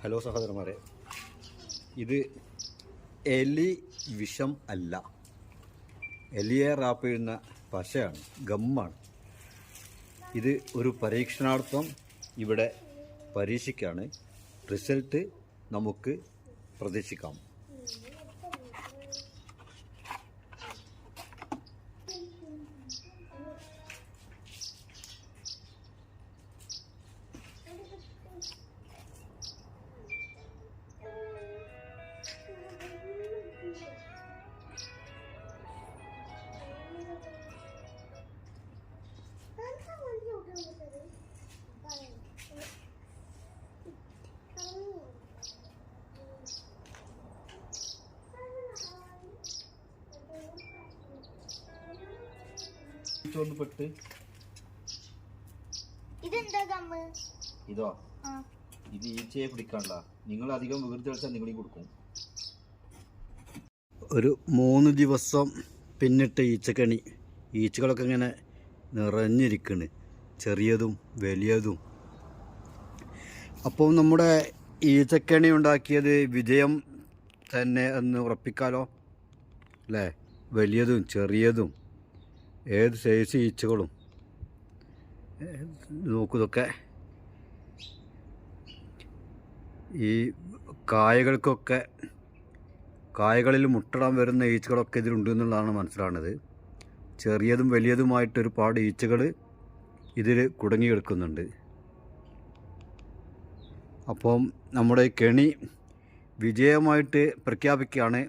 Hello സഹോദരന്മാരെ, ഇത് എലി വിഷം അല്ല, എലിയെ റാപ്പ് ചെയ്യുന്ന പശയാണ്, ഗമ്മാണ്. ഇത് ഒരു പരീക്ഷണാർത്ഥം ഇവിടെ പരീക്ഷിക്കുകയാണ്. റിസൾട്ട് നമുക്ക് പ്രതീക്ഷിക്കാം. പെട്ട് ഇതോ ഇത് ഈച്ചയെ പിടിക്കാണ്ട. നിങ്ങൾ അധികം വികൃതി കളിച്ചാൽ നിങ്ങളീ കൊടുക്കും. ഒരു 3 ദിവസം പിന്നിട്ട് ഈച്ചക്കണി, ഈച്ചകളൊക്കെ ഇങ്ങനെ നിറഞ്ഞിരിക്കണ്, ചെറിയതും വലിയതും. അപ്പോൾ നമ്മുടെ ഈച്ചക്കണി ഉണ്ടാക്കിയത് വിജയം തന്നെ എന്ന് ഉറപ്പിക്കാലോ അല്ലേ? വലിയതും ചെറിയതും ഏത് സൈസ് ഈച്ചകളും നോക്കുന്നതൊക്കെ ഈ കായകളിൽ മുട്ടിടാൻ വരുന്ന ഈച്ചകളൊക്കെ ഇതിലുണ്ട് എന്നുള്ളതാണ് മനസ്സിലാവുന്നത്. ചെറിയതും വലിയതുമായിട്ട് ഒരുപാട് ഈച്ചകൾ ഇതിൽ കുടുങ്ങി കിടക്കുന്നുണ്ട്. അപ്പം നമ്മുടെ കെണി വിജയമായിട്ട് പ്രഖ്യാപിക്കുകയാണ്.